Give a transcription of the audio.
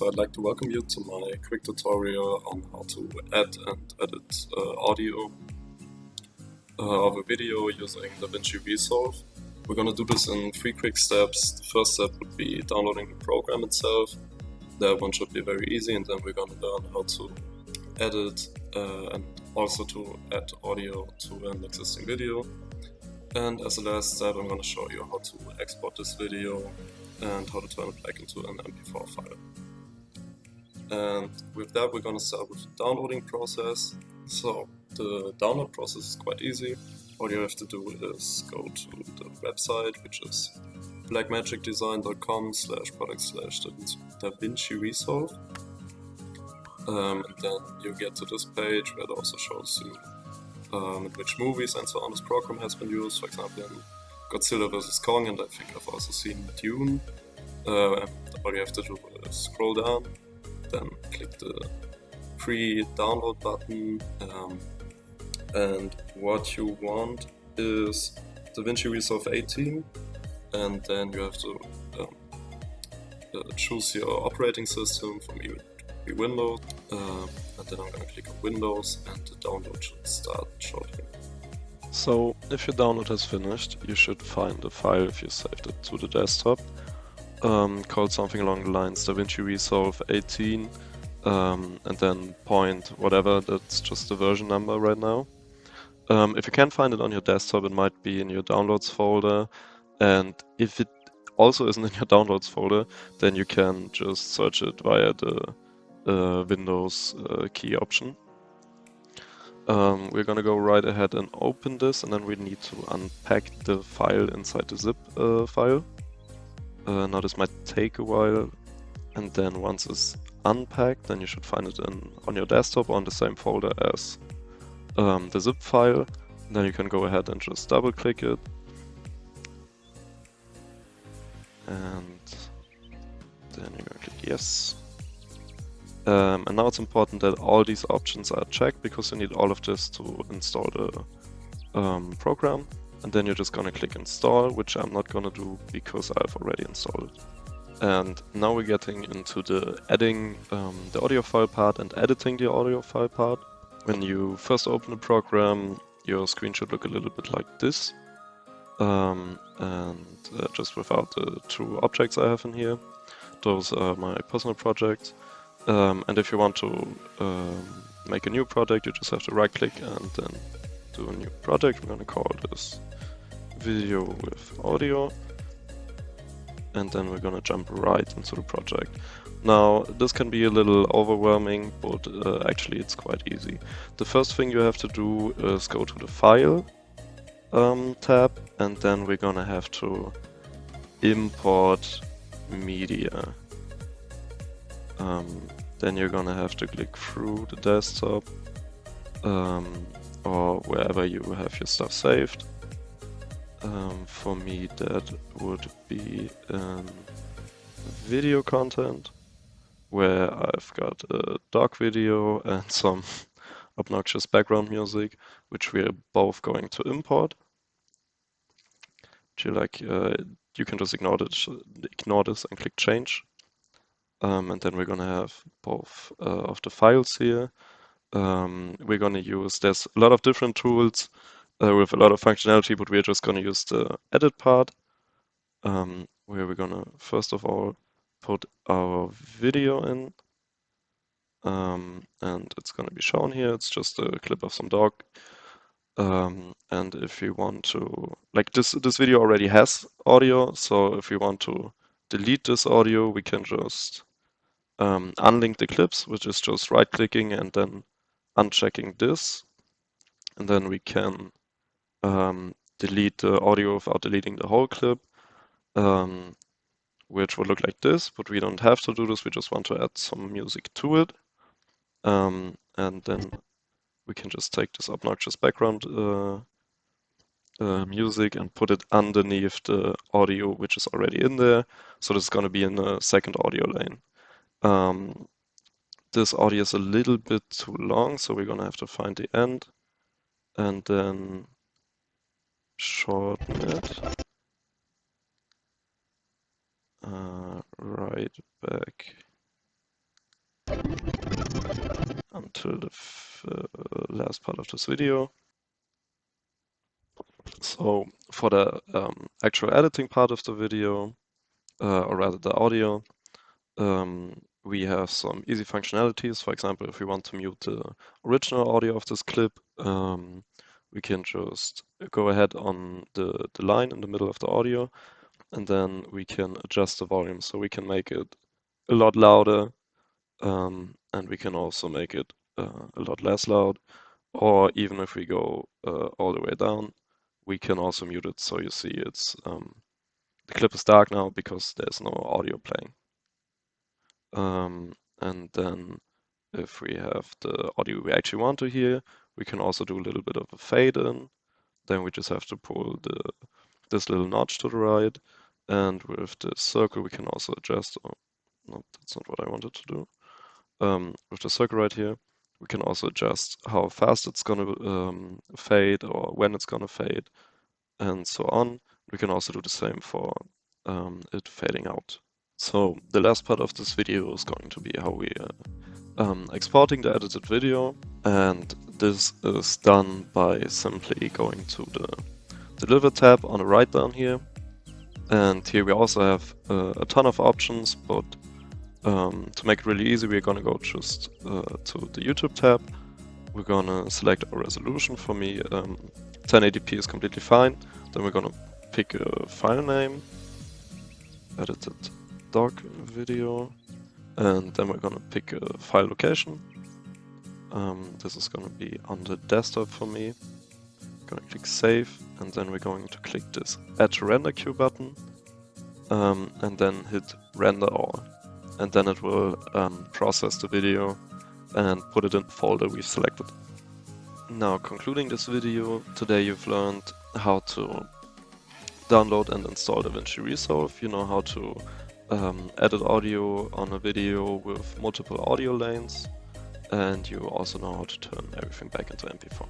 so I'd like to welcome you to my quick tutorial on how to add and edit audio of a video using DaVinci Resolve. We're going to do this in 3 quick steps. The first step would be downloading the program itself. That one should be very easy, and then we're going to learn how to edit and also to add audio to an existing video. And as the last step, I'm going to show you how to export this video and how to turn it back into an MP4 file. And with that, we're going to start with the downloading process. So the download process is quite easy. All you have to do is go to the website, which is blackmagicdesign.com/product/DaVinci Resolve. And then you get to this page where it also shows you which movies and so on this program has been used. For example, in Godzilla vs. Kong, and I think I've also seen Dune. And all you have to do is scroll down, then click the free download button, and what you want is DaVinci Resolve 18, and then you have to choose your operating system. For me, it would be Windows, and then I'm going to click on Windows, and the download should start shortly. So, if your download has finished, you should find a file if you saved it to the desktop, called something along the lines DaVinci Resolve 18, and then point whatever, that's just the version number right now. If you can't find it on your desktop, it might be in your downloads folder, and if it also isn't in your downloads folder, then you can just search it via the Windows key option. We're gonna go right ahead and open this, and then we need to unpack the file inside the zip file. Now this might take a while, and then once it's unpacked, then you should find it on your desktop on the same folder as the zip file. And then you can go ahead and just double click it, and then you're gonna click yes. And now it's important that all these options are checked, because you need all of this to install the program. And then you're just gonna click install, which I'm not gonna do because I've already installed it. And now we're getting into the adding the audio file part and editing the audio file part. When you first open the program, your screen should look a little bit like this, and just without the 2 objects I have in here. Those are my personal projects. And if you want to make a new project, you just have to right click and then do a new project. We're going to call this video with audio, and then we're going to jump right into the project. Now this can be a little overwhelming, but actually it's quite easy. The first thing you have to do is go to the file tab, and then we're going to have to import media. Then you're gonna have to click through the desktop or wherever you have your stuff saved. For me, that would be in video content, where I've got a dog video and some obnoxious background music, which we're both going to import. You can just ignore this and click change. And then we're gonna have both of the files here. We're gonna use, there's a lot of different tools with a lot of functionality, but we're just gonna use the edit part, where we're gonna first of all put our video in, and it's gonna be shown here. It's just a clip of some dog. And if we want to, like this video already has audio, so if we want to delete this audio, we can just unlink the clips, which is just right clicking and then unchecking this, and then we can delete the audio without deleting the whole clip, which would look like this, but we don't have to do this. We just want to add some music to it, and then we can just take this obnoxious background music and put it underneath the audio which is already in there. So this is going to be in the second audio lane. This audio is a little bit too long, so we're gonna have to find the end and then shorten it right back until the last part of this video. So for the actual editing part of the video, or rather the audio, we have some easy functionalities. For example, if we want to mute the original audio of this clip, we can just go ahead on the line in the middle of the audio, and then we can adjust the volume. So we can make it a lot louder, and we can also make it a lot less loud. Or even if we go all the way down, we can also mute it. So you see it's the clip is dark now because there's no audio playing. And then if we have the audio we actually want to hear, we can also do a little bit of a fade in. Then we just have to pull this little notch to the right. And with this circle, we can also adjust. Oh, no, that's not what I wanted to do. With the circle right here, we can also adjust how fast it's gonna fade or when it's gonna fade, and so on. We can also do the same for it fading out. So the last part of this video is going to be how we exporting the edited video, and this is done by simply going to the Deliver tab on the right down here. And here we also have a ton of options, but to make it really easy, we're gonna go just to the YouTube tab. We're gonna select our resolution. For me, 1080p is completely fine. Then we're gonna pick a file name, edited doc video, and then we're gonna pick a file location. This is gonna be on the desktop for me. Gonna click save, and then we're going to click this add to render queue button, and then hit render all. And then it will process the video and put it in the folder we've selected. Now, concluding this video, today you've learned how to download and install DaVinci Resolve. You know how to edit audio on a video with multiple audio lanes, and you also know how to turn everything back into MP4.